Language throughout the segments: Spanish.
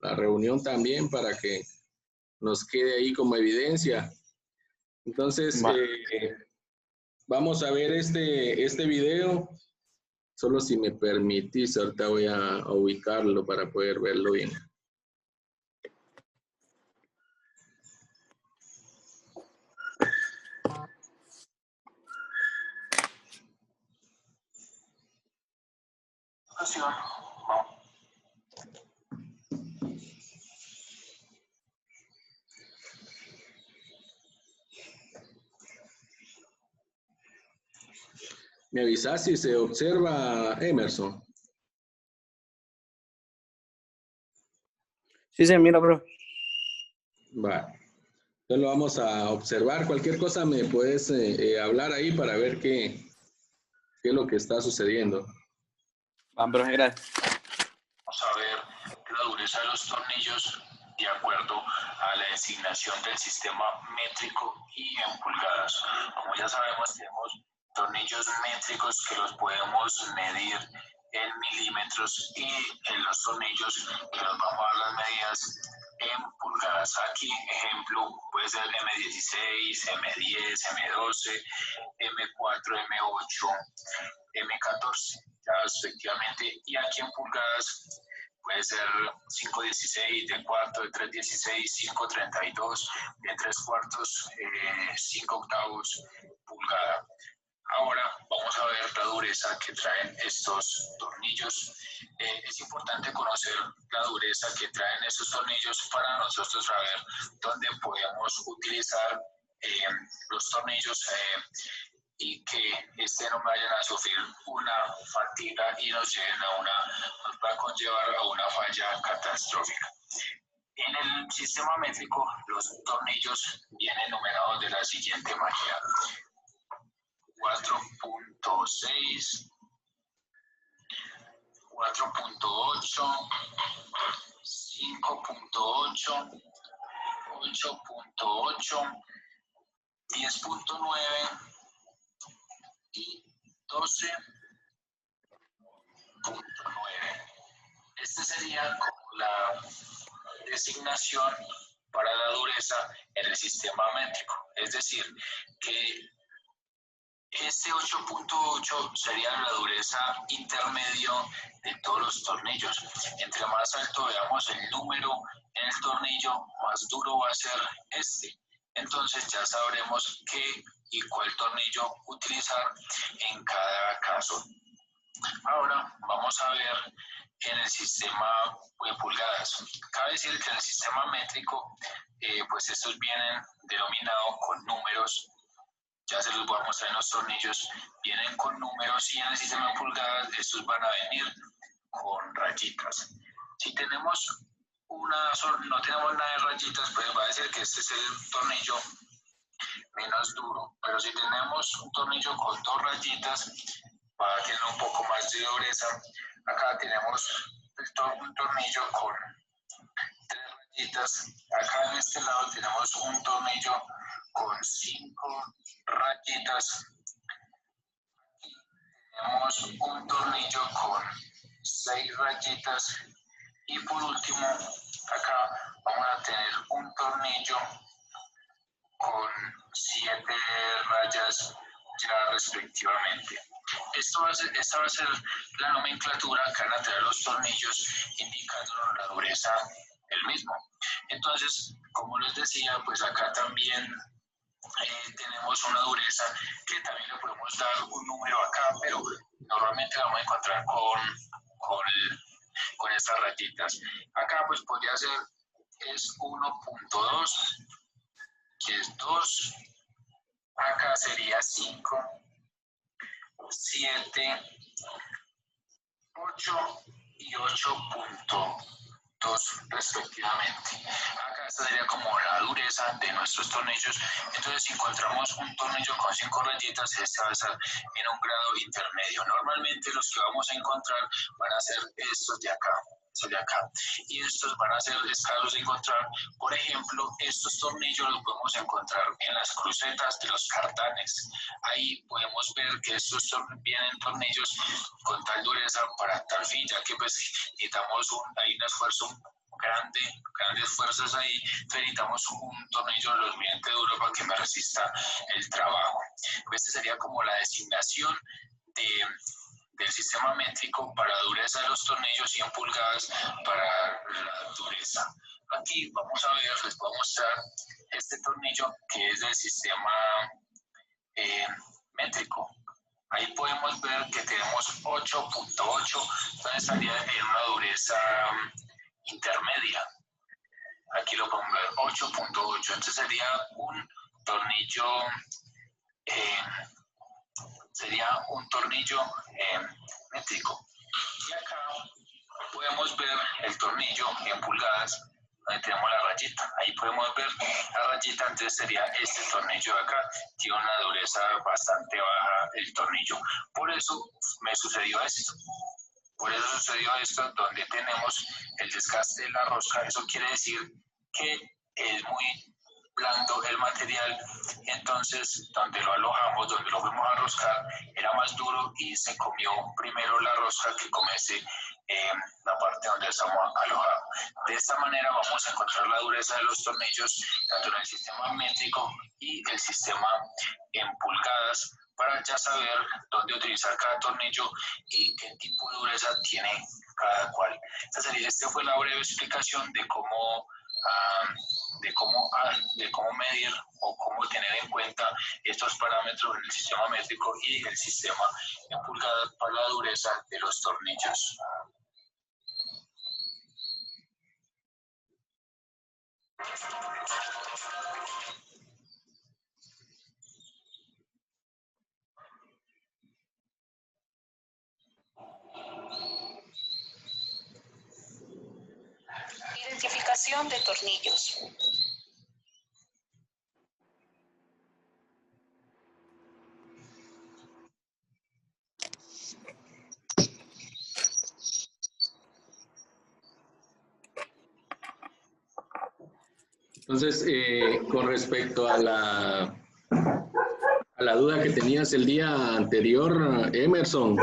la reunión también para que nos quede ahí como evidencia. Entonces, vamos a ver este video. Solo si me permitís, ahorita voy a ubicarlo para poder verlo bien. ¿Me avisas si se observa, Emerson? Sí, se mira, bro. Va. Entonces lo vamos a observar. Cualquier cosa me puedes hablar ahí para ver qué es lo que está sucediendo. Bro, gracias. Vamos a ver la dureza de los tornillos de acuerdo a la designación del sistema métrico y en pulgadas. Como ya sabemos, tenemos tornillos métricos que los podemos medir en milímetros y en los tornillos que nos vamos a dar las medidas en pulgadas. Aquí, ejemplo, puede ser M16, M10, M12, M4, M8, M14, ya respectivamente. Y aquí en pulgadas puede ser 5/16, de cuarto, de 3/16, 5/32, de 3/4, 5/8 pulgada. Ahora vamos a ver la dureza que traen estos tornillos. Es importante conocer la dureza que traen estos tornillos para nosotros saber dónde podemos utilizar los tornillos y que no vayan a sufrir una fatiga y nos va a conllevar a una falla catastrófica. En el sistema métrico, los tornillos vienen numerados de la siguiente manera: 4.6, 4.8, 5.8, 8.8, 10.9 y 12.9. Este sería como la designación para la dureza en el sistema métrico. Es decir, que este 8.8 sería la dureza intermedio de todos los tornillos. Entre más alto veamos el número en el tornillo, más duro va a ser este. Entonces ya sabremos qué y cuál tornillo utilizar en cada caso. Ahora vamos a ver en el sistema de pulgadas. Cabe decir que en el sistema métrico, pues estos vienen denominados con números. Ya se los voy a mostrar en los tornillos, vienen con números, y en el sistema de pulgadas estos van a venir con rayitas. Si tenemos no tenemos nada de rayitas, pues va a decir que este es el tornillo menos duro, pero si tenemos un tornillo con 2 rayitas, va a tener un poco más de dureza. Acá tenemos un tornillo con 3 rayitas, acá en este lado tenemos un tornillo con 5 rayitas, aquí tenemos un tornillo con 6 rayitas y por último acá vamos a tener un tornillo con 7 rayas ya respectivamente. Esta va a ser la nomenclatura que van a traer los tornillos indicándonos la dureza del mismo. Entonces, como les decía, pues acá también tenemos una dureza que también le podemos dar un número acá, pero normalmente la vamos a encontrar con estas rayitas. Acá pues podría ser, es 1.2, que es 2, acá sería 5, 7, 8 y 8.2 respectivamente. Acá esta sería como la dureza de nuestros tornillos. Entonces, si encontramos un tornillo con 5 rayitas, este va a estar en un grado intermedio. Normalmente los que vamos a encontrar van a ser estos de acá. Y estos van a ser escasos de encontrar. Por ejemplo, estos tornillos los podemos encontrar en las crucetas de los cartanes. Ahí podemos ver que estos vienen tornillos con tal dureza para tal fin, ya que pues necesitamos hay un esfuerzo grandes fuerzas ahí, necesitamos un tornillo lo suficiente duro para que me resista el trabajo. Este sería como la designación del sistema métrico para la dureza de los tornillos y en pulgadas para la dureza. Aquí vamos a ver, les voy a mostrar este tornillo que es del sistema métrico. Ahí podemos ver que tenemos 8.8, donde estaría en una dureza intermedia. Aquí lo podemos ver, 8.8. Entonces sería un tornillo, métrico. Y acá podemos ver el tornillo en pulgadas, donde tenemos la rayita. Ahí podemos ver la rayita, entonces sería este tornillo de acá, tiene una dureza bastante baja el tornillo. Por eso me sucedió esto. Por eso sucedió esto, donde tenemos el desgaste de la rosca. Eso quiere decir que es muy blando el material, entonces donde lo alojamos, donde lo fuimos a roscar, era más duro y se comió primero la rosca que comerse la parte donde estamos alojados. De esta manera vamos a encontrar la dureza de los tornillos tanto en el sistema métrico y el sistema en pulgadas, para ya saber dónde utilizar cada tornillo y qué tipo de dureza tiene cada cual. Esta fue la breve explicación de cómo medir o cómo tener en cuenta estos parámetros en el sistema métrico y el sistema en pulgadas para la dureza de los tornillos. Identificación de tornillos. Entonces, con respecto a la duda que tenías el día anterior, Emerson,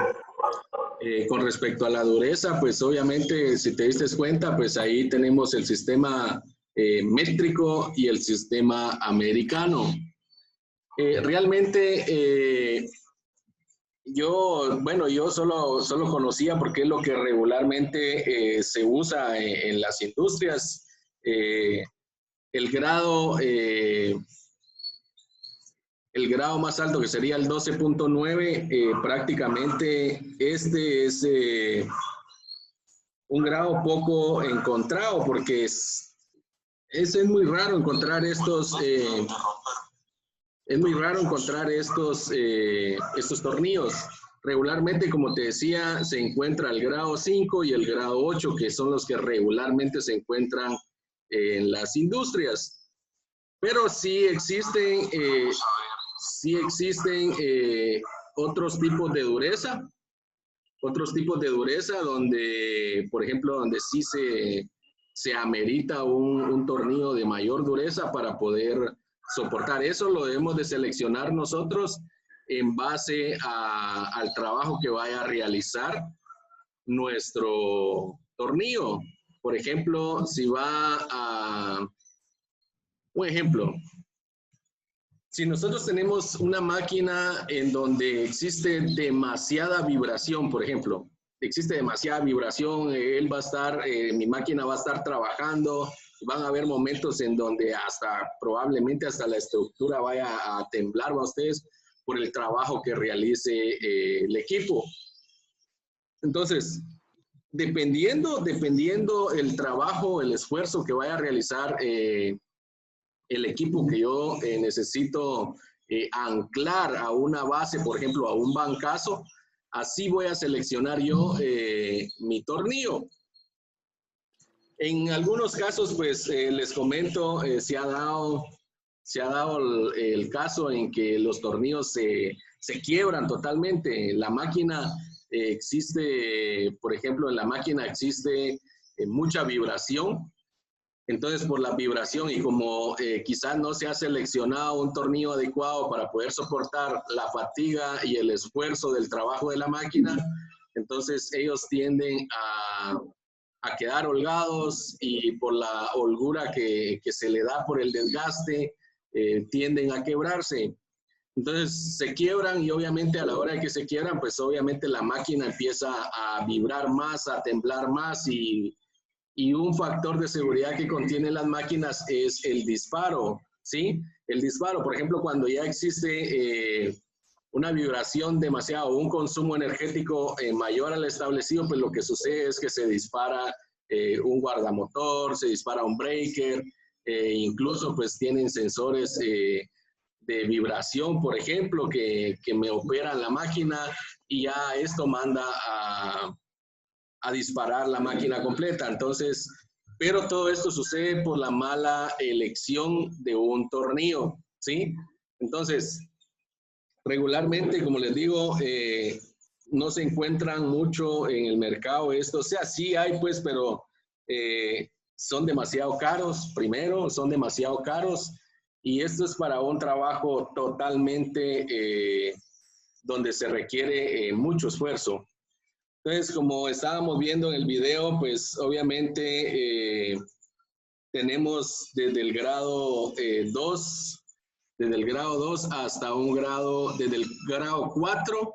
con respecto a la dureza, pues obviamente, si te diste cuenta, pues ahí tenemos el sistema métrico y el sistema americano. Realmente, yo solo conocía porque es lo que regularmente se usa en las industrias. El grado más alto, que sería el 12.9, prácticamente este es un grado poco encontrado, porque es muy raro encontrar estos tornillos. Regularmente, como te decía, se encuentra el grado 5 y el grado 8, que son los que regularmente se encuentran en las industrias. Pero sí existen otros tipos de dureza, donde, por ejemplo, donde sí se amerita un tornillo de mayor dureza para poder soportar. Eso lo debemos de seleccionar nosotros en base al trabajo que vaya a realizar nuestro tornillo. Por ejemplo, si va a... Un ejemplo, si nosotros tenemos una máquina en donde existe demasiada vibración, por ejemplo, existe demasiada vibración, mi máquina va a estar trabajando, van a haber momentos en donde probablemente hasta la estructura vaya a temblar, ¿va ustedes? Por el trabajo que realice el equipo. Entonces, dependiendo el trabajo, el esfuerzo que vaya a realizar el equipo que yo necesito anclar a una base, por ejemplo, a un bancazo, así voy a seleccionar yo mi tornillo. En algunos casos, pues les comento, se ha dado el caso en que los tornillos se quiebran totalmente. La máquina existe, por ejemplo, en la máquina existe mucha vibración. Entonces, por la vibración y como quizás no se ha seleccionado un tornillo adecuado para poder soportar la fatiga y el esfuerzo del trabajo de la máquina, entonces ellos tienden a quedar holgados y por la holgura que se le da por el desgaste, tienden a quebrarse. Entonces se quiebran y obviamente a la hora de que se quiebran, pues obviamente la máquina empieza a vibrar más, a temblar más y un factor de seguridad que contienen las máquinas es el disparo, ¿sí? El disparo, por ejemplo, cuando ya existe una vibración demasiado, un consumo energético mayor al establecido, pues lo que sucede es que se dispara un guardamotor, se dispara un breaker, incluso pues tienen sensores de vibración, por ejemplo, que me operan la máquina y ya esto manda a disparar la máquina completa. Entonces, pero todo esto sucede por la mala elección de un tornillo, ¿sí? Entonces, regularmente, como les digo, no se encuentran mucho en el mercado esto. O sea, sí hay, pues, pero son demasiado caros, primero, son demasiado caros. Y esto es para un trabajo totalmente donde se requiere mucho esfuerzo. Entonces, como estábamos viendo en el video, pues obviamente tenemos desde el grado 2, desde el grado 2 hasta un grado, desde el grado 4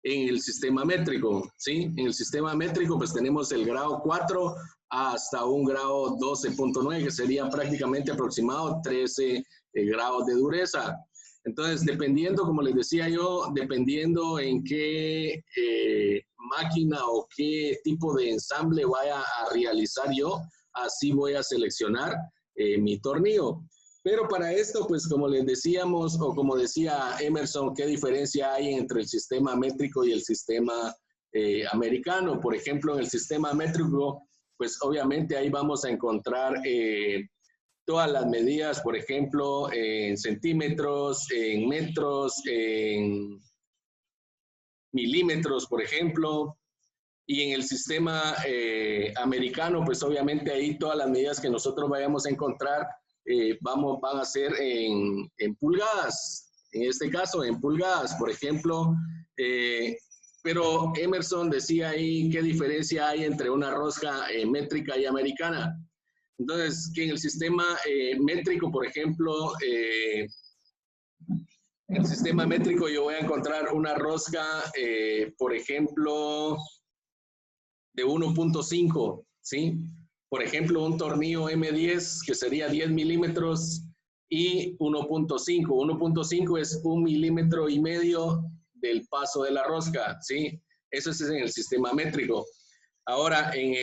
en el sistema métrico, ¿sí? En el sistema métrico, pues tenemos el grado 4 hasta un grado 12.9, que sería prácticamente aproximado 13 grados de dureza. Entonces, dependiendo, como les decía yo, dependiendo en qué máquina o qué tipo de ensamble vaya a realizar yo, así voy a seleccionar mi tornillo. Pero para esto, pues como les decíamos, o como decía Emerson, ¿qué diferencia hay entre el sistema métrico y el sistema americano? Por ejemplo, en el sistema métrico, pues obviamente ahí vamos a encontrar todas las medidas, por ejemplo, en centímetros, en metros, en milímetros, por ejemplo. Y en el sistema americano, pues obviamente ahí todas las medidas que nosotros vayamos a encontrar van a ser en pulgadas. En este caso, en pulgadas, por ejemplo. Pero Emerson decía ahí qué diferencia hay entre una rosca métrica y americana. Entonces, que en el sistema métrico, por ejemplo, en el sistema métrico yo voy a encontrar una rosca, por ejemplo, de 1.5, ¿sí? Por ejemplo, un tornillo M10 que sería 10 milímetros y 1.5. 1.5 es 1,5 milímetros del paso de la rosca, ¿sí? Eso es en el sistema métrico. Ahora, en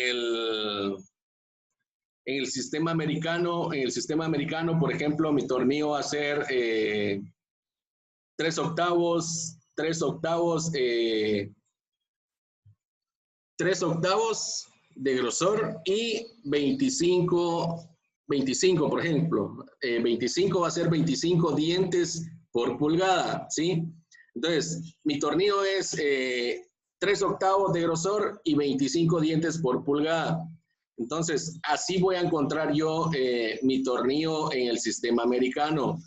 el sistema americano, por ejemplo, mi tornillo va a ser 3 octavos de grosor y 25, por ejemplo. 25 va a ser 25 dientes por pulgada, ¿sí? Entonces, mi tornillo es 3 octavos de grosor y 25 dientes por pulgada. Entonces, así voy a encontrar yo mi tornillo en el sistema americano.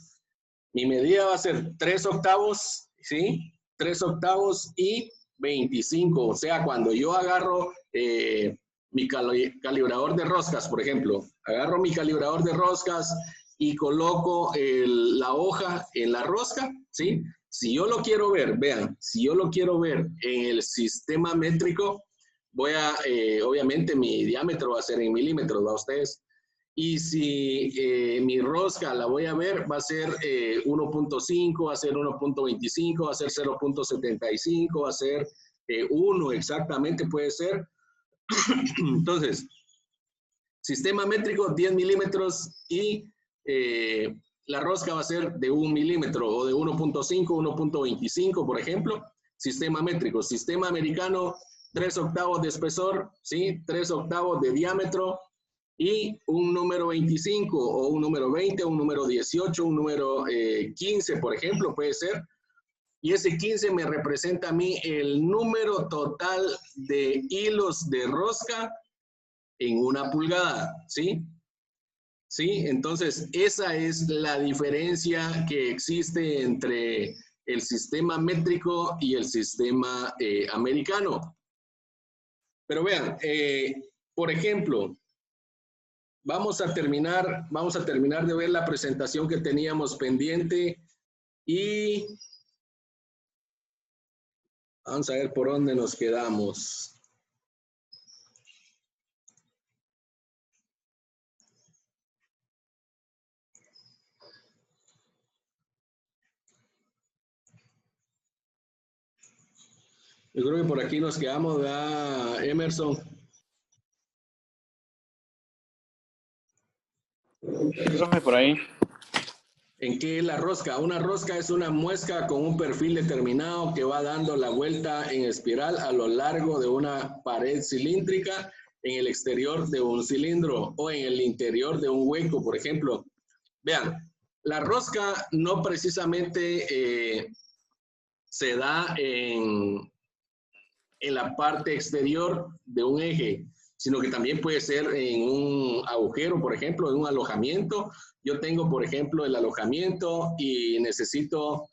Mi medida va a ser 3 octavos, ¿sí? 3 octavos y 25. O sea, cuando yo agarro mi calibrador de roscas, por ejemplo, agarro mi calibrador de roscas y coloco la hoja en la rosca, ¿sí? Si yo lo quiero ver, vean, si yo lo quiero ver en el sistema métrico, voy a, obviamente mi diámetro va a ser en milímetros, ¿va ustedes? Y si mi rosca la voy a ver, va a ser 1.5, va a ser 1.25, va a ser 0.75, va a ser 1 exactamente, puede ser. Entonces, sistema métrico 10 milímetros y la rosca va a ser de 1 milímetro o de 1.5, 1.25, por ejemplo. Sistema métrico. Sistema americano, 3 octavos de espesor, ¿sí? 3 octavos de diámetro y un número 25 o un número 20, un número 18, un número 15, por ejemplo, puede ser. Y ese 15 me representa a mí el número total de hilos de rosca en una pulgada, ¿sí? ¿Sí? Entonces, esa es la diferencia que existe entre el sistema métrico y el sistema americano. Pero vean, por ejemplo, vamos a terminar de ver la presentación que teníamos pendiente y vamos a ver por dónde nos quedamos. Yo creo que por aquí nos quedamos, ¿verdad, Emerson? Profe, por ahí. ¿En qué es la rosca? Una rosca es una muesca con un perfil determinado que va dando la vuelta en espiral a lo largo de una pared cilíndrica en el exterior de un cilindro o en el interior de un hueco, por ejemplo. Vean, la rosca no precisamente se da en la parte exterior de un eje, sino que también puede ser en un agujero, por ejemplo, en un alojamiento. Yo tengo, por ejemplo, el alojamiento y necesito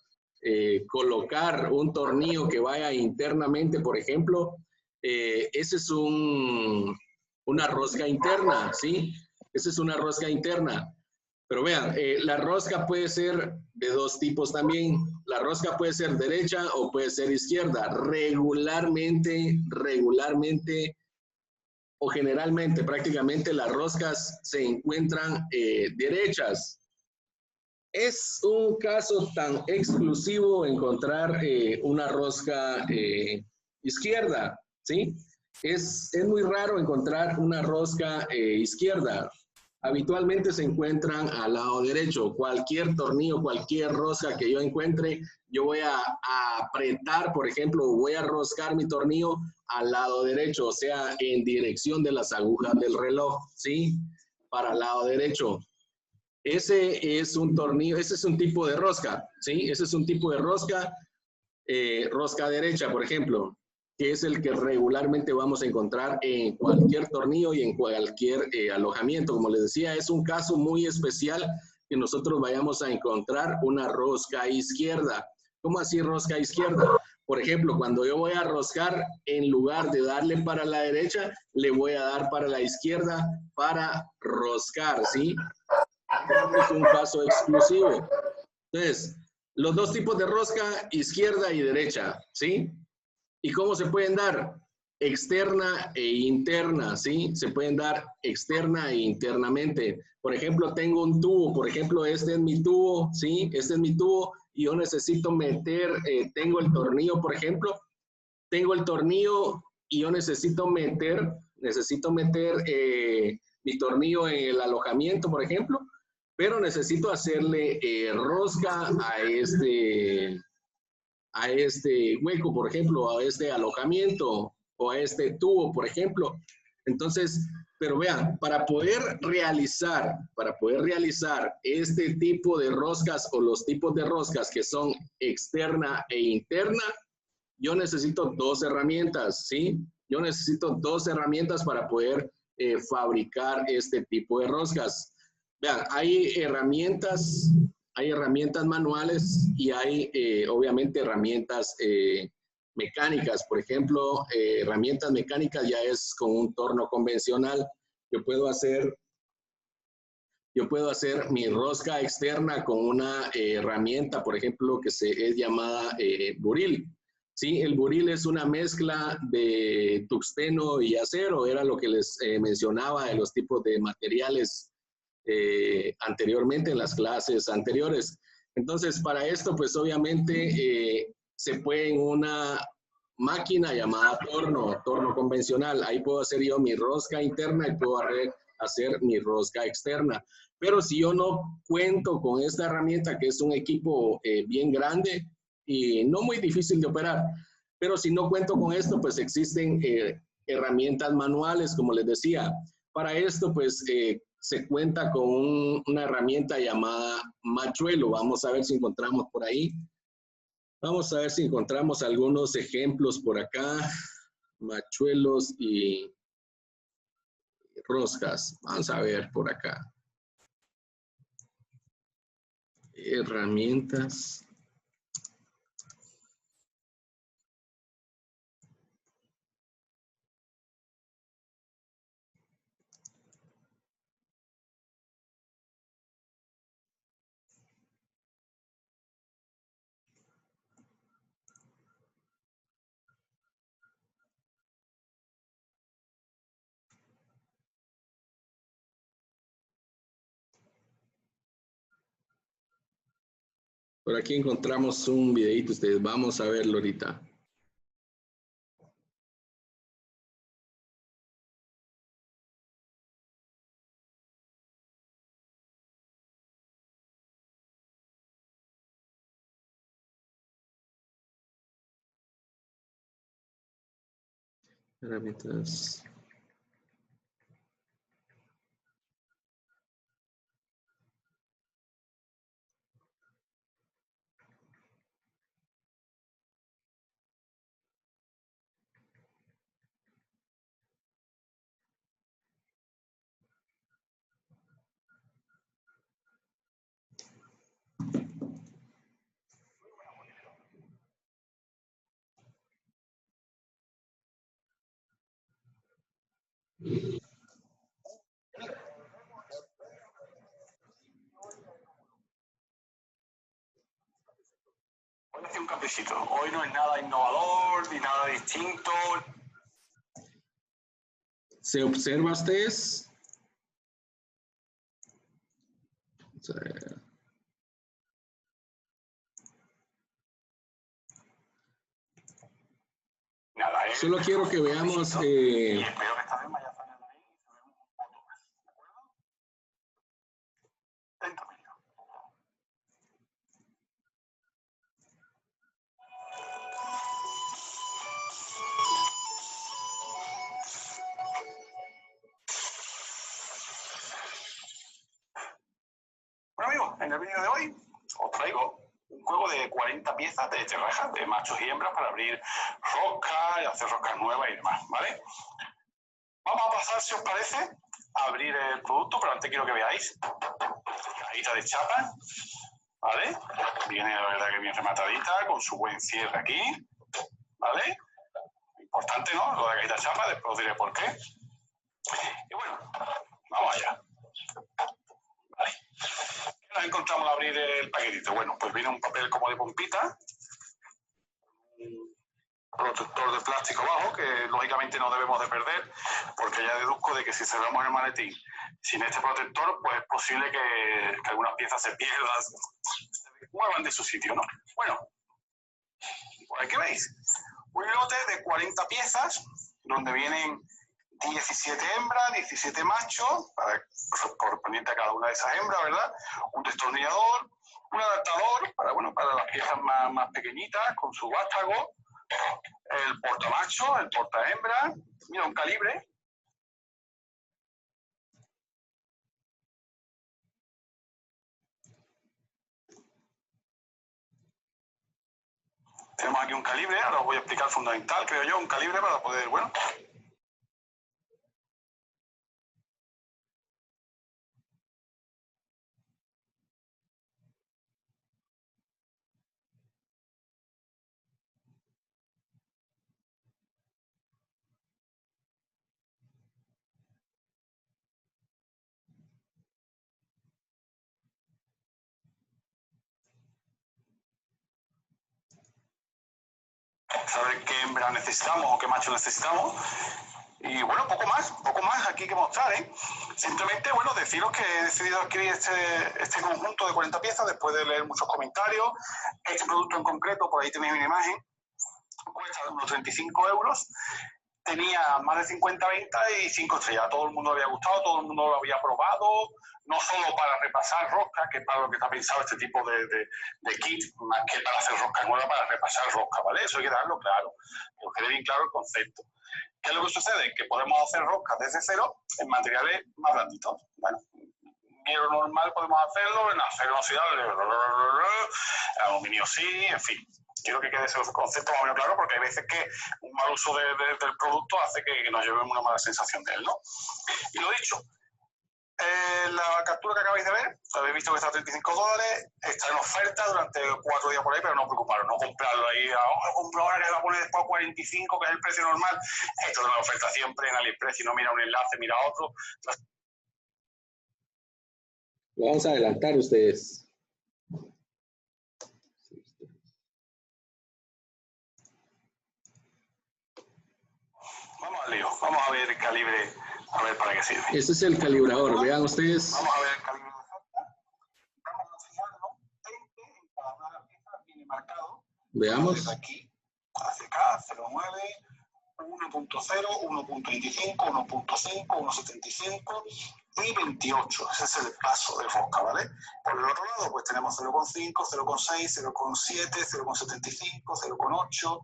colocar un tornillo que vaya internamente, por ejemplo. Ese es una rosca interna, ¿sí? Esa es una rosca interna. Pero vean, la rosca puede ser de dos tipos también. La rosca puede ser derecha o puede ser izquierda. Regularmente o generalmente, prácticamente las roscas se encuentran derechas. Es un caso tan exclusivo encontrar una rosca izquierda, ¿sí? Es muy raro encontrar una rosca izquierda. Habitualmente se encuentran al lado derecho. Cualquier tornillo, cualquier rosca que yo encuentre, yo voy a apretar, por ejemplo, voy a roscar mi tornillo al lado derecho, o sea, en dirección de las agujas del reloj, ¿sí? Para el lado derecho. Ese es un tornillo, ese es un tipo de rosca, ¿sí? Ese es un tipo de rosca, rosca derecha, por ejemplo, que es el que regularmente vamos a encontrar en cualquier tornillo y en cualquier alojamiento. Como les decía, es un caso muy especial que nosotros vayamos a encontrar una rosca izquierda. ¿Cómo así rosca izquierda? Por ejemplo, cuando yo voy a roscar, en lugar de darle para la derecha, le voy a dar para la izquierda para roscar, ¿sí? Es un caso exclusivo. Entonces, los dos tipos de rosca, izquierda y derecha, ¿sí? ¿Y cómo se pueden dar? Externa e interna, ¿sí? Se pueden dar externa e internamente. Por ejemplo, tengo un tubo, por ejemplo, este es mi tubo, ¿sí? Este es mi tubo y yo necesito meter, tengo el tornillo, por ejemplo, tengo el tornillo y yo necesito meter mi tornillo en el alojamiento, por ejemplo, pero necesito hacerle rosca a este hueco, por ejemplo, a este alojamiento o a este tubo, por ejemplo. Entonces, pero vean, para poder realizar este tipo de roscas o los tipos de roscas que son externa e interna, yo necesito dos herramientas, ¿sí? Yo necesito dos herramientas para poder fabricar este tipo de roscas. Vean, hay herramientas manuales y hay obviamente herramientas mecánicas. Por ejemplo, herramientas mecánicas ya es con un torno convencional. Yo puedo hacer mi rosca externa con una herramienta, por ejemplo, que es llamada buril. Sí, el buril es una mezcla de tuxteno y acero, era lo que les mencionaba de los tipos de materiales anteriormente en las clases anteriores. Entonces, para esto, pues obviamente se puede en una máquina llamada torno convencional. Ahí puedo hacer yo mi rosca interna y puedo hacer mi rosca externa. Pero si yo no cuento con esta herramienta, que es un equipo bien grande y no muy difícil de operar, pero si no cuento con esto, pues existen herramientas manuales, como les decía. Para esto, pues se cuenta con una herramienta llamada machuelo. Vamos a ver si encontramos por ahí. Vamos a ver si encontramos algunos ejemplos por acá. Machuelos y roscas. Vamos a ver por acá. Herramientas. Por aquí encontramos un videito, ustedes vamos a verlo ahorita. Herramientas. Voy a hacer un caprichito. Hoy no es nada innovador ni nada distinto. ¿Se observa ustedes? Nada, Solo quiero que veamos. Y espero que esta vez vaya a salir ahí y sabemos un poco más. ¿De acuerdo? 30 minutos. Bueno amigos, en el vídeo de hoy os traigo un juego de 40 piezas de terrajas de machos y hembras para abrir roscas y hacer roscas nuevas y demás, ¿vale? Vamos a pasar, si os parece, a abrir el producto, pero antes quiero que veáis cajita de chapa, ¿vale? Viene, la verdad, que bien rematadita, con su buen cierre aquí, ¿vale? Importante, ¿no? Lo de la cajita de chapa, después os diré por qué. Y bueno, vamos allá. Vale. ¿Qué nos encontramos al abrir el paquetito? Bueno, pues viene un papel como de pompita, un protector de plástico abajo, que lógicamente no debemos de perder, porque ya deduzco de que si cerramos el maletín sin este protector, pues es posible que algunas piezas se pierdan, se muevan de su sitio, ¿no? Bueno, por aquí veis, un lote de 40 piezas, donde vienen 17 hembras, 17 machos, correspondiente a cada una de esas hembras, ¿verdad? Un destornillador, un adaptador para, bueno, para las piezas más pequeñitas, con su vástago, el portamacho, el portahembra, mira, un calibre. Tenemos aquí un calibre, ahora os voy a explicar fundamental, creo yo, un calibre para poder, bueno. Saber qué hembra necesitamos o qué macho necesitamos. Y bueno, poco más aquí que mostrar, ¿eh? Simplemente, bueno, deciros que he decidido adquirir este conjunto de 40 piezas después de leer muchos comentarios. Este producto en concreto, por ahí tenéis una imagen, cuesta unos 35 euros. Tenía más de 50 ventas y 5 estrellas. A todo el mundo le había gustado, todo el mundo lo había probado, no solo para repasar roscas, que es para lo que está pensado este tipo de kit, más que para hacer roscas nuevas, para repasar roscas, ¿vale? Eso hay que darlo claro, que os quede bien claro el concepto. ¿Qué es lo que sucede? Que podemos hacer roscas desde cero en materiales más blanditos. Bueno, hierro normal podemos hacerlo, en acero inoxidable, aluminio sí, en fin. Quiero que quede ese concepto más o menos claro, porque hay veces que un mal uso del producto hace que nos llevemos una mala sensación de él, ¿no? Y lo dicho, la captura que acabáis de ver, habéis visto que está a $35, está en oferta durante 4 días por ahí, pero no preocuparos, no comprarlo ahí, compro ahora que va a poner después a 45, que es el precio normal. Esto es una oferta siempre en AliExpress, si no mira un enlace, mira otro. Lo vamos a adelantar ustedes. Vamos al lío, vamos a ver el calibre, a ver para qué sirve. Este es el calibrador, vean ustedes. Vamos a ver el calibre de oferta. Vamos a enseñarlo 20 en cada una de las Veamos. Desde aquí hacia acá, 0,9, 1.0, 1.25, 1.5, 1.75 y 28. Ese es el paso de rosca, ¿vale? Por el otro lado, pues tenemos 0,5, 0,6, 0,7, 0,75, 0,8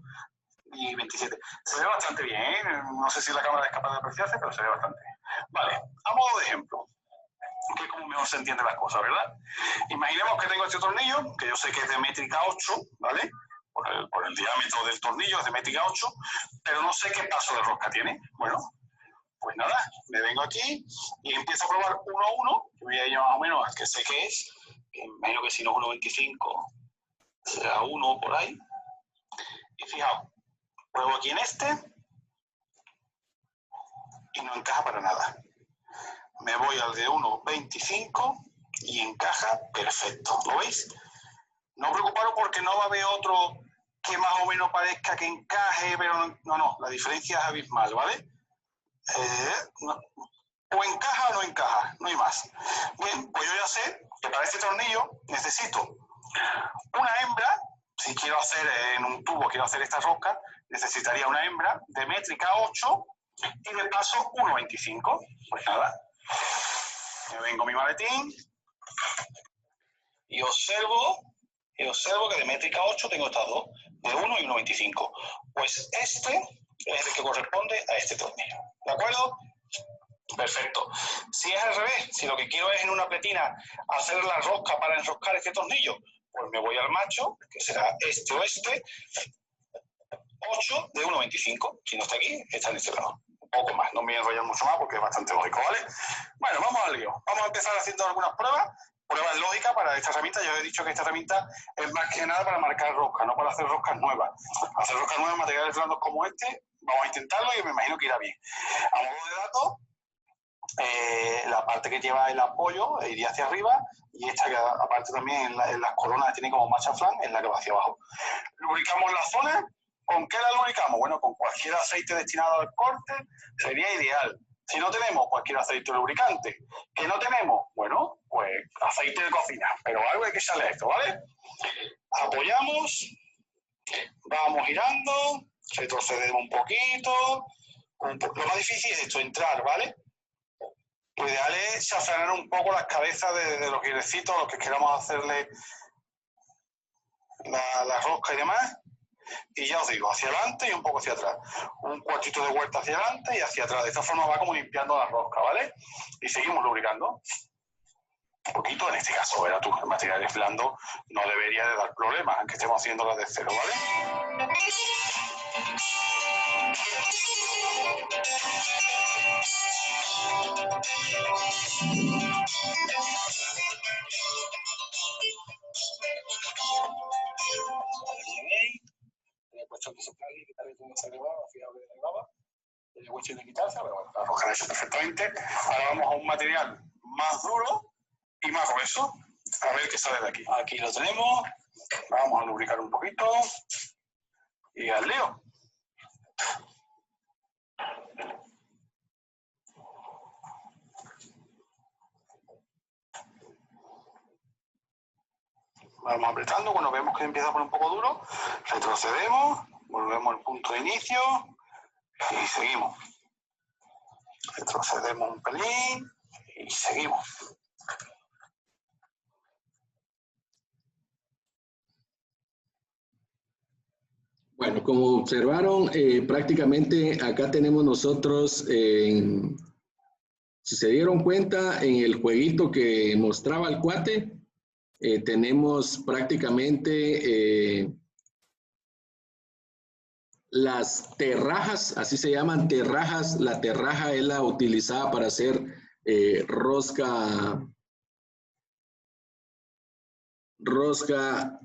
y 27. Se ve bastante bien, ¿eh? No sé si la cámara es capaz de apreciarse, pero se ve bastante bien. Vale, a modo de ejemplo, que es como mejor se entienden las cosas, ¿verdad? Imaginemos que tengo este tornillo, que yo sé que es de métrica 8, ¿vale? Por el diámetro del tornillo es de métrica 8, pero no sé qué paso de rosca tiene. Bueno, pues nada, me vengo aquí y empiezo a probar uno a uno, que voy a ir más o menos al que sé que es, que imagino que si no es 1.25, será 1 por ahí. Y fijaos, pruebo aquí en este y no encaja para nada. Me voy al de 1.25 y encaja perfecto. ¿Lo veis? No preocuparos porque no va a haber otro que más o menos parezca que encaje, pero no, la diferencia es abismal, ¿vale? No. O encaja o no encaja, no hay más. Bien, pues yo ya sé que para este tornillo necesito una hembra. Si quiero hacer en un tubo, quiero hacer esta rosca, necesitaría una hembra de métrica 8 y de paso 1.25. Pues nada, me vengo mi maletín y observo que de métrica 8 tengo estas dos, de 1 y 1.25. Pues este es el que corresponde a este tornillo. ¿De acuerdo? Perfecto. Si es al revés, si lo que quiero es en una pletina hacer la rosca para enroscar este tornillo, pues me voy al macho, que será este o este, 8 de 1.25. Si no está aquí, está en este lado. Un poco más, no me voy a enrollar mucho más porque es bastante lógico, ¿vale? Bueno, vamos al lío. Vamos a empezar haciendo algunas pruebas lógicas para esta herramienta. Yo he dicho que esta herramienta es más que nada para marcar roscas, no para hacer roscas nuevas. Hacer roscas nuevas, materiales blandos como este, vamos a intentarlo y me imagino que irá bien. A modo de datos, la parte que lleva el apoyo iría hacia arriba y esta que aparte también en las coronas tiene como marcha flan, es la que va hacia abajo. Lubricamos la zona. ¿Con qué la lubricamos? Bueno, con cualquier aceite destinado al corte sería ideal. Si no tenemos cualquier aceite lubricante, ¿qué no tenemos? Bueno, pues aceite de cocina, pero algo hay que echarle a esto, ¿vale? Apoyamos, vamos girando, retrocedemos un poquito. Lo más difícil es esto, entrar, ¿vale? Lo ideal es chafranar un poco las cabezas de los guirecitos, los que queramos hacerle la rosca y demás. Y ya os digo, hacia adelante y un poco hacia atrás. Un cuartito de vuelta hacia adelante y hacia atrás. De esta forma va como limpiando la rosca, ¿vale? Y seguimos lubricando. Un poquito, en este caso, verás tú, el material es blando, no debería de dar problemas, aunque estemos haciendo las de cero, ¿vale? Tenía cuestión de soplar y quitarle todo ese elevado, fijaos que elevaba. Tenía cuestión de quitarse, pero bueno, la rosca la he hecho perfectamente. Ahora vamos a un material más duro y más grueso. A ver qué sale de aquí. Aquí lo tenemos. Vamos a lubricar un poquito. Y al lío. Vamos apretando. Cuando vemos que empieza a poner un poco duro, retrocedemos, volvemos al punto de inicio y seguimos. Retrocedemos un pelín y seguimos. Bueno, como observaron, prácticamente acá tenemos nosotros, si se dieron cuenta, en el jueguito que mostraba el cuate, tenemos prácticamente las terrajas, así se llaman terrajas. La terraja es la utilizada para hacer rosca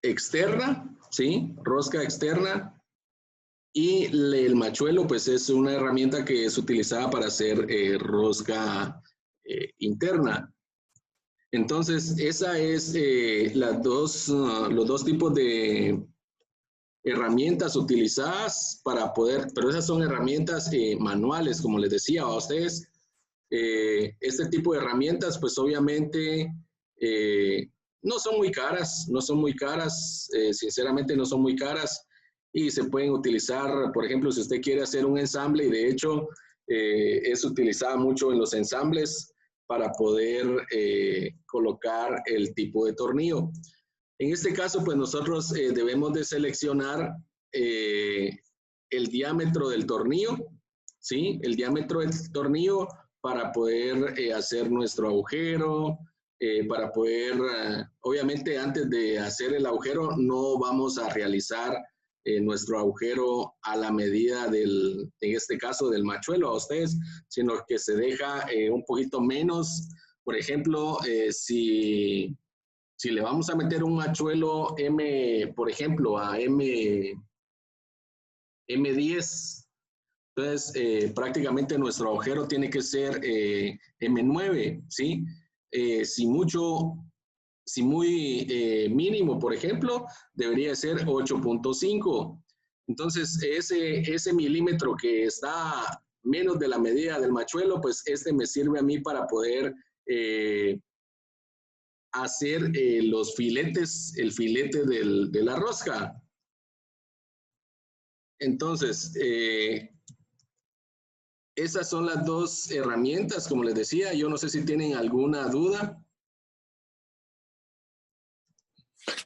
externa, ¿sí? Rosca externa. Y el machuelo, pues es una herramienta que es utilizada para hacer rosca interna. Entonces, esa es los dos tipos de herramientas utilizadas para poder, pero esas son herramientas manuales, como les decía a ustedes. Este tipo de herramientas, pues obviamente no son muy caras, sinceramente no son muy caras y se pueden utilizar, por ejemplo, si usted quiere hacer un ensamble, y de hecho es utilizada mucho en los ensambles para poder colocar el tipo de tornillo. En este caso, pues nosotros debemos de seleccionar el diámetro del tornillo, ¿sí? El diámetro del tornillo para poder hacer nuestro agujero, para poder, obviamente antes de hacer el agujero no vamos a realizar nuestro agujero a la medida del, en este caso del machuelo a ustedes, sino que se deja un poquito menos. Por ejemplo, si le vamos a meter un machuelo M, por ejemplo, a M10, entonces prácticamente nuestro agujero tiene que ser M9, ¿sí? Si muy mínimo, por ejemplo, debería ser 8.5. Entonces, ese milímetro que está menos de la medida del machuelo, pues este me sirve a mí para poder hacer los filetes, el filete de la rosca. Entonces, esas son las dos herramientas, como les decía. Yo no sé si tienen alguna duda.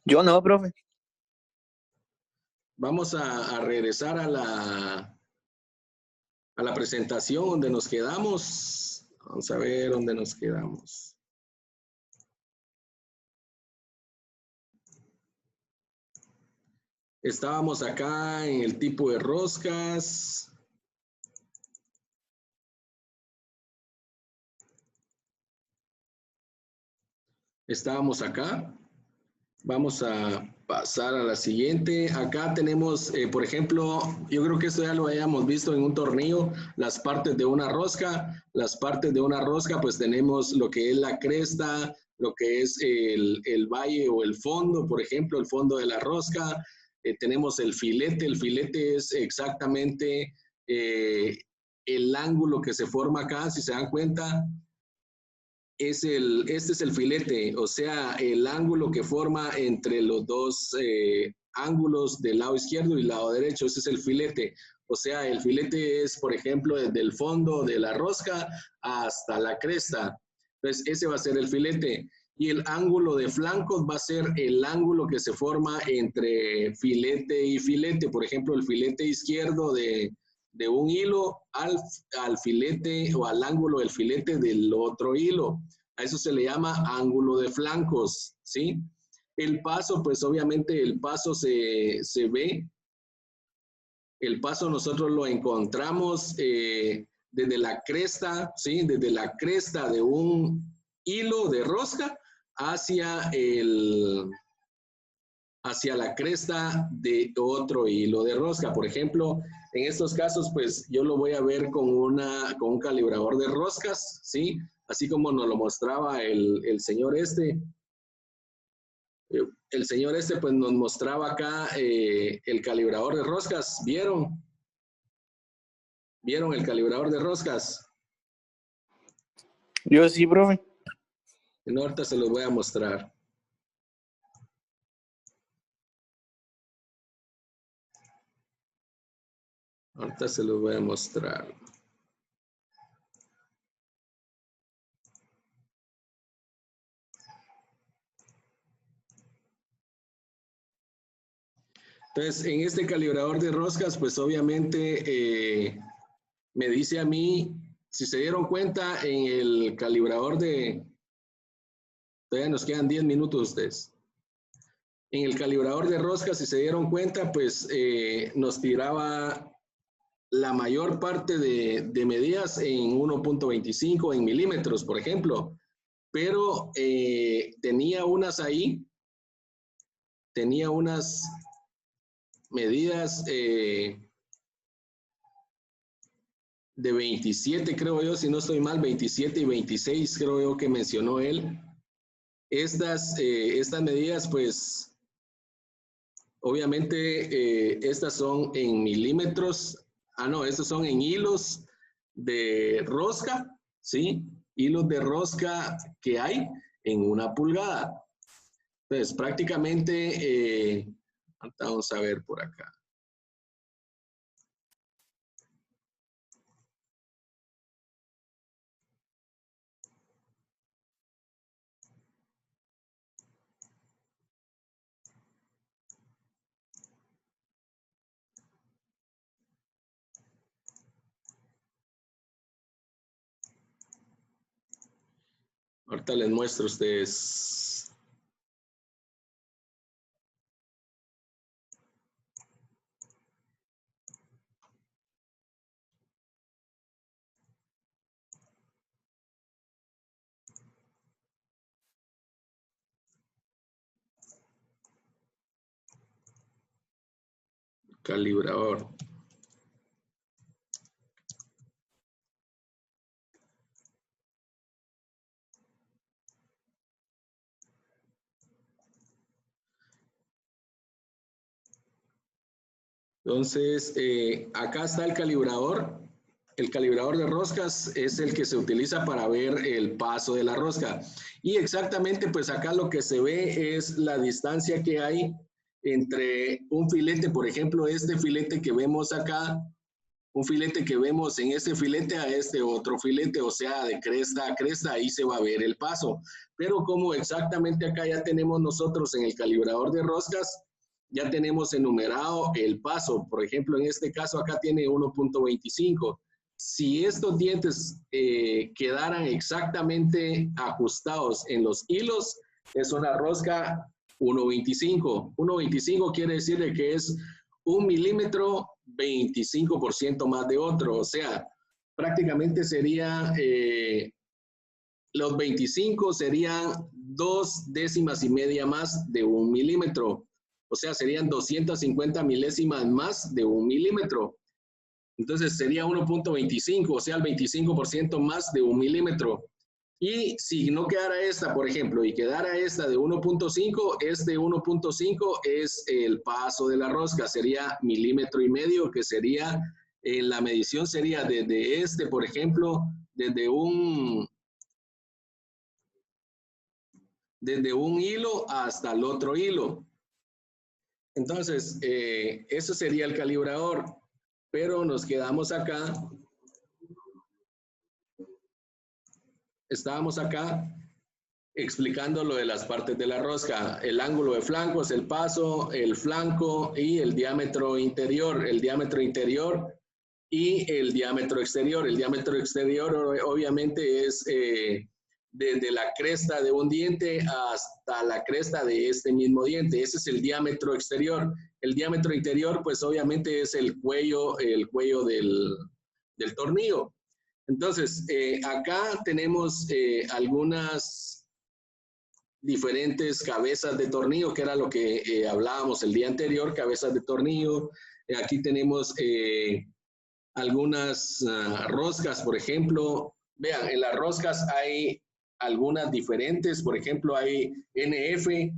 Yo no, profe. Vamos a regresar a la presentación donde nos quedamos. Vamos a ver dónde nos quedamos. Estábamos acá en el tipo de roscas. Estábamos acá. Vamos a pasar a la siguiente. Acá tenemos, por ejemplo, yo creo que esto ya lo hayamos visto en un tornillo, las partes de una rosca. Las partes de una rosca, pues tenemos lo que es la cresta, lo que es el valle o el fondo, por ejemplo, el fondo de la rosca. Tenemos el filete es exactamente el ángulo que se forma acá, si se dan cuenta. Este es el filete, o sea, el ángulo que forma entre los dos ángulos del lado izquierdo y lado derecho, ese es el filete. O sea, el filete es, por ejemplo, desde el fondo de la rosca hasta la cresta. Entonces, ese va a ser el filete. Y el ángulo de flancos va a ser el ángulo que se forma entre filete y filete. Por ejemplo, el filete izquierdo de un hilo al filete o al ángulo del filete del otro hilo. A eso se le llama ángulo de flancos, ¿sí? El paso, pues obviamente el paso se ve. El paso nosotros lo encontramos desde la cresta, ¿sí? Desde la cresta de un hilo de rosca hacia la cresta de otro hilo de rosca. Por ejemplo, en estos casos, pues yo lo voy a ver con un calibrador de roscas, ¿sí? Así como nos lo mostraba el señor este. El señor este, pues nos mostraba acá el calibrador de roscas. ¿Vieron? ¿Vieron el calibrador de roscas? Yo sí, profe. No, ahorita se los voy a mostrar. Ahorita se los voy a mostrar. Entonces, en este calibrador de roscas, pues obviamente me dice a mí, si se dieron cuenta, en el calibrador todavía nos quedan 10 minutos ustedes. En el calibrador de roscas, si se dieron cuenta, pues nos tiraba la mayor parte de medidas en 1.25 en milímetros, por ejemplo. Pero tenía unas ahí, tenía unas medidas de 27, creo yo, si no estoy mal, 27 y 26, creo yo que mencionó él. Estas medidas, pues, obviamente, estas son en milímetros. No, estos son en hilos de rosca, ¿sí? Hilos de rosca que hay en 1 pulgada. Entonces, prácticamente, vamos a ver por acá. Ahorita les muestro a ustedes. Calibrador. Entonces, acá está el calibrador. El calibrador de roscas es el que se utiliza para ver el paso de la rosca. Y exactamente, pues acá lo que se ve es la distancia que hay entre un filete, por ejemplo, este filete que vemos acá, un filete que vemos en este filete a este otro filete, o sea, de cresta a cresta, ahí se va a ver el paso. Pero como exactamente acá ya tenemos nosotros en el calibrador de roscas, ya tenemos enumerado el paso. Por ejemplo, en este caso acá tiene 1.25. Si estos dientes quedaran exactamente ajustados en los hilos, es una rosca 1.25. 1.25 quiere decir que es 1 milímetro 25% más de otro. O sea, prácticamente sería, los 25 serían 2/10 más de 1 milímetro. O sea, serían 250 milésimas más de 1 milímetro. Entonces sería 1.25, o sea, el 25% más de 1 milímetro. Y si no quedara esta, por ejemplo, y quedara esta de 1.5, este 1.5 es el paso de la rosca, sería 1,5 milímetros, que sería, la medición sería desde este, por ejemplo, desde un hilo hasta el otro hilo. Entonces, eso sería el calibrador, pero nos quedamos acá. Estábamos acá explicando lo de las partes de la rosca. El ángulo de flanco es el paso, el flanco y el diámetro interior. El diámetro interior y el diámetro exterior. El diámetro exterior obviamente es desde la cresta de un diente hasta la cresta de este mismo diente. Ese es el diámetro exterior. El diámetro interior, pues obviamente es el cuello del tornillo. Entonces, acá tenemos algunas diferentes cabezas de tornillo, que era lo que hablábamos el día anterior, cabezas de tornillo. Aquí tenemos algunas roscas, por ejemplo. Vean, en las roscas hay algunas diferentes, por ejemplo, hay NF,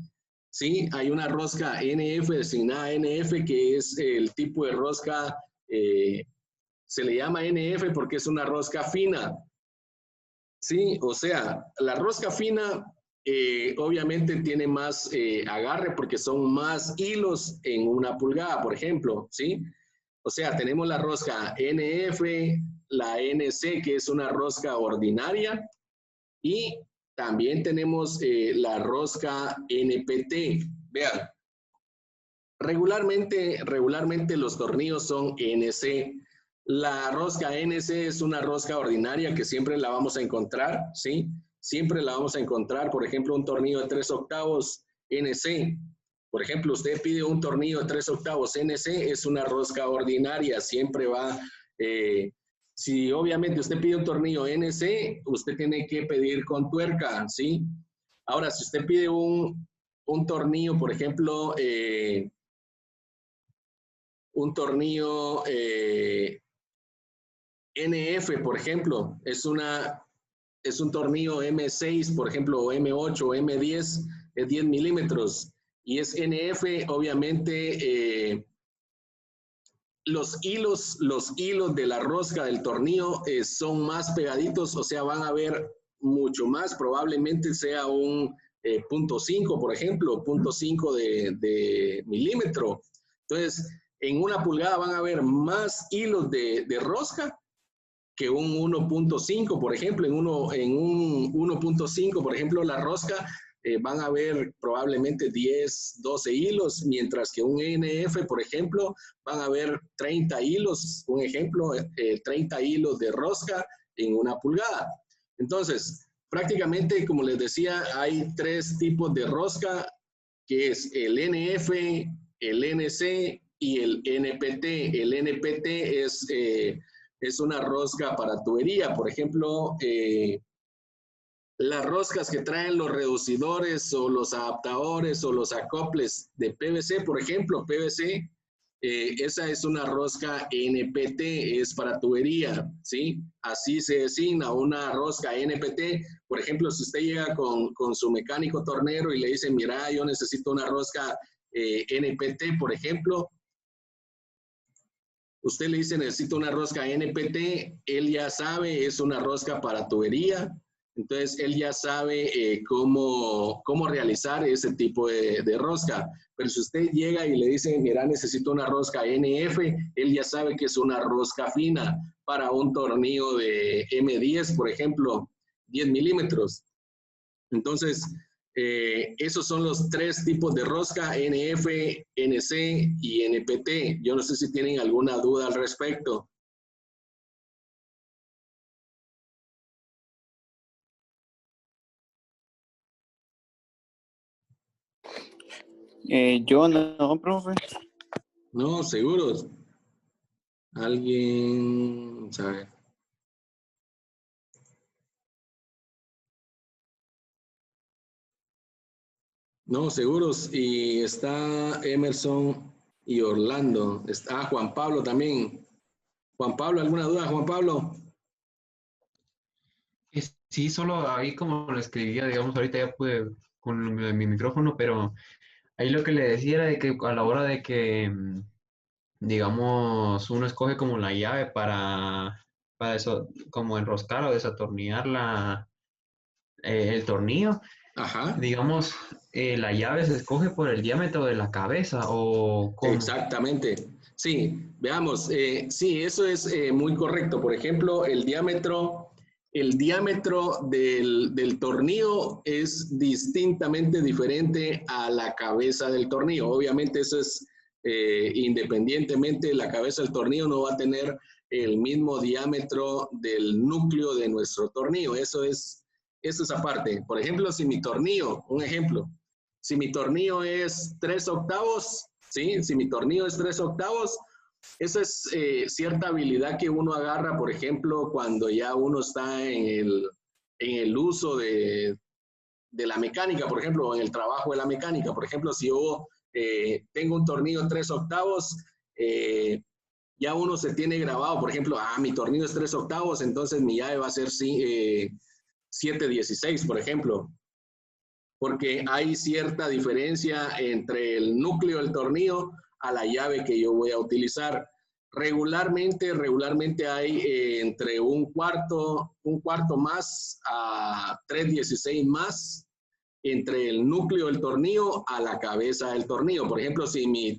¿sí? Hay una rosca NF, designada NF, que es el tipo de rosca, se le llama NF porque es una rosca fina, ¿sí? O sea, la rosca fina obviamente tiene más agarre porque son más hilos en una pulgada, por ejemplo, ¿sí? O sea, tenemos la rosca NF, la NC, que es una rosca ordinaria, y también tenemos la rosca NPT. Vean, regularmente los tornillos son NC. La rosca NC es una rosca ordinaria que siempre la vamos a encontrar, ¿sí? Siempre la vamos a encontrar, por ejemplo, un tornillo de 3/8 NC. Por ejemplo, usted pide un tornillo de 3/8 NC, es una rosca ordinaria, siempre va... si obviamente usted pide un tornillo NC, usted tiene que pedir con tuerca, ¿sí? Ahora, si usted pide un tornillo, por ejemplo, un tornillo NF, por ejemplo, es un tornillo M6, por ejemplo, o M8 o M10, es 10 milímetros, y es NF, obviamente, los hilos de la rosca del tornillo son más pegaditos, o sea, van a ver mucho más, probablemente sea un .5, por ejemplo, .5 de milímetro. Entonces, en una pulgada van a haber más hilos de rosca que un 1.5, por ejemplo. En un 1.5, por ejemplo, la rosca van a haber probablemente 10, 12 hilos, mientras que un NF, por ejemplo, van a haber 30 hilos, un ejemplo, 30 hilos de rosca en una pulgada. Entonces, prácticamente, como les decía, hay 3 tipos de rosca, que es el NF, el NC y el NPT. El NPT es una rosca para tubería. Por ejemplo, las roscas que traen los reducidores o los adaptadores o los acoples de PVC, por ejemplo, PVC, esa es una rosca NPT, es para tubería, ¿sí? Así se designa una rosca NPT. Por ejemplo, si usted llega con su mecánico tornero y le dice, mira, yo necesito una rosca NPT, por ejemplo, usted le dice, necesito una rosca NPT, él ya sabe, es una rosca para tubería. Entonces, él ya sabe cómo realizar ese tipo de rosca. Pero si usted llega y le dice, mira, necesito una rosca NF, él ya sabe que es una rosca fina para un tornillo de M10, por ejemplo, 10 milímetros. Entonces, esos son los 3 tipos de rosca, NF, NC y NPT. Yo no sé si tienen alguna duda al respecto. Yo no, profe. No, seguros. Alguien sabe. No, seguros. Y está Emerson y Orlando. Está Juan Pablo también. Juan Pablo, ¿alguna duda, Juan Pablo? Sí, solo ahí como lo escribía, digamos, ahorita ya pude con mi micrófono, pero ahí lo que le decía era de que a la hora de que, digamos, uno escoge como la llave para eso, como enroscar o desatornillar el tornillo, Ajá. digamos, la llave se escoge por el diámetro de la cabeza o cómo. Exactamente. Sí, veamos. Sí, eso es muy correcto. Por ejemplo, el diámetro del tornillo es distintamente diferente a la cabeza del tornillo. Obviamente eso es independientemente, la cabeza del tornillo no va a tener el mismo diámetro del núcleo de nuestro tornillo. Eso es aparte. Por ejemplo, si mi tornillo, un ejemplo, si mi tornillo es 3 octavos, ¿sí? Si mi tornillo es 3 octavos, esa es cierta habilidad que uno agarra, por ejemplo, cuando ya uno está en el uso de la mecánica, por ejemplo, o en el trabajo de la mecánica. Por ejemplo, si yo tengo un tornillo 3 octavos, ya uno se tiene grabado, por ejemplo, mi tornillo es 3 octavos, entonces mi llave va a ser 7/16, por ejemplo. Porque hay cierta diferencia entre el núcleo del tornillo a la llave que yo voy a utilizar. Regularmente hay entre un cuarto más a 3/16 más entre el núcleo del tornillo a la cabeza del tornillo. Por ejemplo, si mi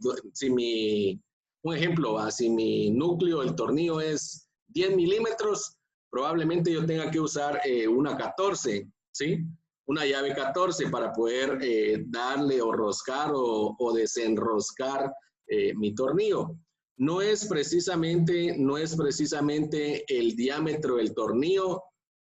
núcleo del tornillo es 10 milímetros, probablemente yo tenga que usar una 14, ¿sí? Una llave 14 para poder darle o roscar o desenroscar mi tornillo. No es precisamente el diámetro del tornillo